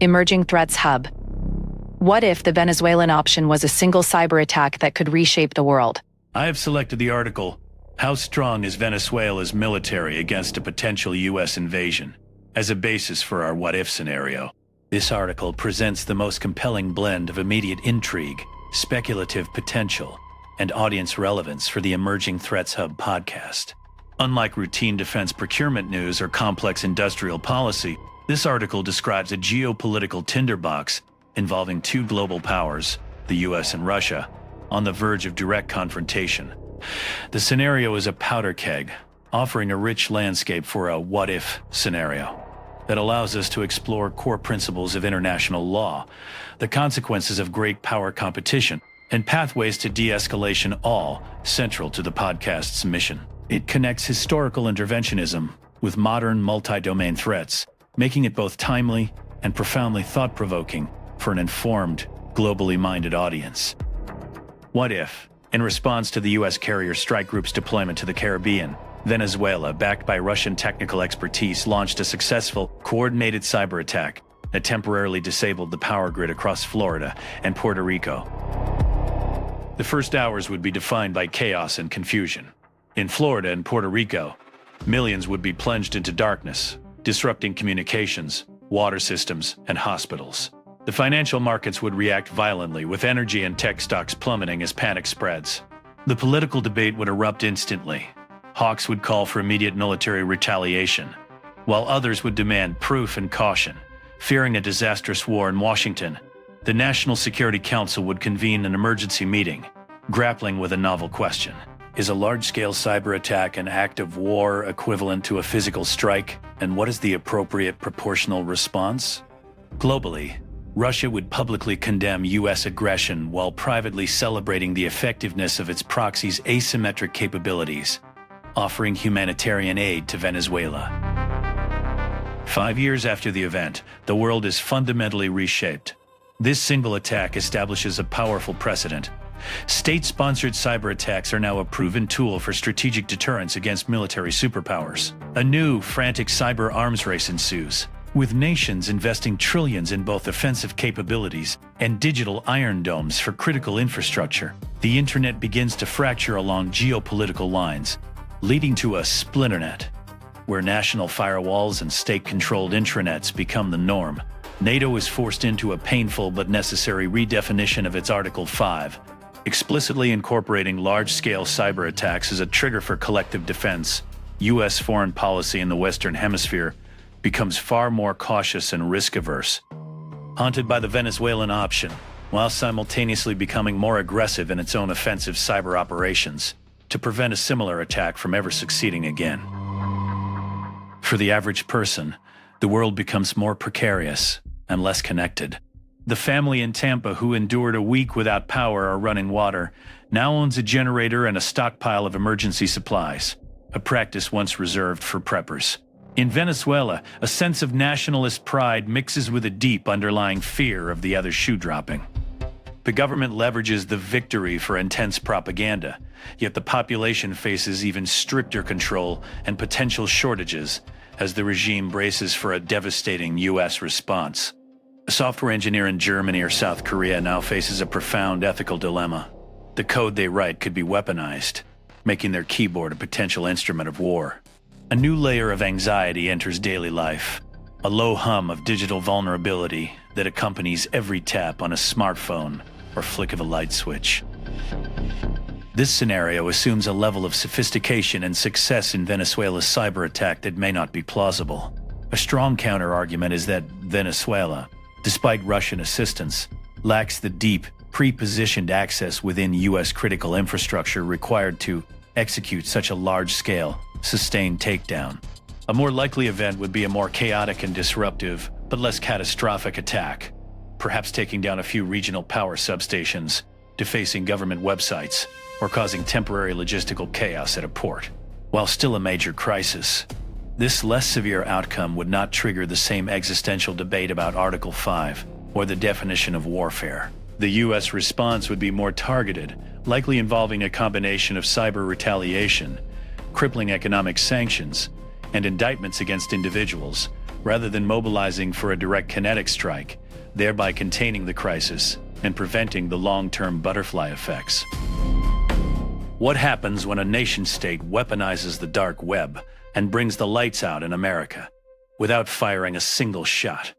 Emerging Threats Hub. What if the Venezuelan option was a single cyber attack that could reshape the world? I have selected the article, How Strong is Venezuela's Military Against a Potential U.S. Invasion, as a basis for our what-if scenario. This article presents the most compelling blend of immediate intrigue, speculative potential, and audience relevance for the Emerging Threats Hub podcast. Unlike routine defense procurement news or complex industrial policy, this article describes a geopolitical tinderbox involving two global powers, the US and Russia, on the verge of direct confrontation. The scenario is a powder keg, offering a rich landscape for a what-if scenario that allows us to explore core principles of international law, the consequences of great power competition, and pathways to de-escalation, all central to the podcast's mission. It connects historical interventionism with modern multi-domain threats, making it both timely and profoundly thought-provoking for an informed, globally minded audience. What if, in response to the U.S. carrier strike group's deployment to the Caribbean, Venezuela, backed by Russian technical expertise, launched a successful, coordinated cyber attack that temporarily disabled the power grid across Florida and Puerto Rico? The first hours would be defined by chaos and confusion. In Florida and Puerto Rico, millions would be plunged into darkness, disrupting communications, water systems, and hospitals. The financial markets would react violently, with energy and tech stocks plummeting as panic spreads. The political debate would erupt instantly. Hawks would call for immediate military retaliation, while others would demand proof and caution. Fearing a disastrous war in Washington, the National Security Council would convene an emergency meeting, grappling with a novel question. Is a large-scale cyber attack an act of war equivalent to a physical strike? And what is the appropriate proportional response? Globally, Russia would publicly condemn U.S. aggression while privately celebrating the effectiveness of its proxy's asymmetric capabilities, offering humanitarian aid to Venezuela. 5 years after the event, the world is fundamentally reshaped. This single attack establishes a powerful precedent. State-sponsored cyber attacks are now a proven tool for strategic deterrence against military superpowers. A new, frantic cyber arms race ensues, with nations investing trillions in both offensive capabilities and digital iron domes for critical infrastructure. The internet begins to fracture along geopolitical lines, leading to a Splinternet, where national firewalls and state-controlled intranets become the norm. NATO is forced into a painful but necessary redefinition of its Article 5, explicitly incorporating large-scale cyber attacks as a trigger for collective defense. U.S. foreign policy in the Western Hemisphere becomes far more cautious and risk-averse, haunted by the Venezuelan option, while simultaneously becoming more aggressive in its own offensive cyber operations to prevent a similar attack from ever succeeding again. For the average person, the world becomes more precarious and less connected. The family in Tampa who endured a week without power or running water now owns a generator and a stockpile of emergency supplies, a practice once reserved for preppers. In Venezuela, a sense of nationalist pride mixes with a deep underlying fear of the other shoe dropping. The government leverages the victory for intense propaganda, yet the population faces even stricter control and potential shortages as the regime braces for a devastating U.S. response. A software engineer in Germany or South Korea now faces a profound ethical dilemma. The code they write could be weaponized, making their keyboard a potential instrument of war. A new layer of anxiety enters daily life, a low hum of digital vulnerability that accompanies every tap on a smartphone or flick of a light switch. This scenario assumes a level of sophistication and success in Venezuela's cyber attack that may not be plausible. A strong counter-argument is that Venezuela, despite Russian assistance, lacks the deep, pre-positioned access within U.S. critical infrastructure required to execute such a large-scale, sustained takedown. A more likely event would be a more chaotic and disruptive, but less catastrophic attack, perhaps taking down a few regional power substations, defacing government websites, or causing temporary logistical chaos at a port. While still a major crisis, this less severe outcome would not trigger the same existential debate about Article 5 or the definition of warfare. The U.S. response would be more targeted, likely involving a combination of cyber retaliation, crippling economic sanctions, and indictments against individuals, rather than mobilizing for a direct kinetic strike, thereby containing the crisis and preventing the long-term butterfly effects. What happens when a nation-state weaponizes the dark web and brings the lights out in America without firing a single shot?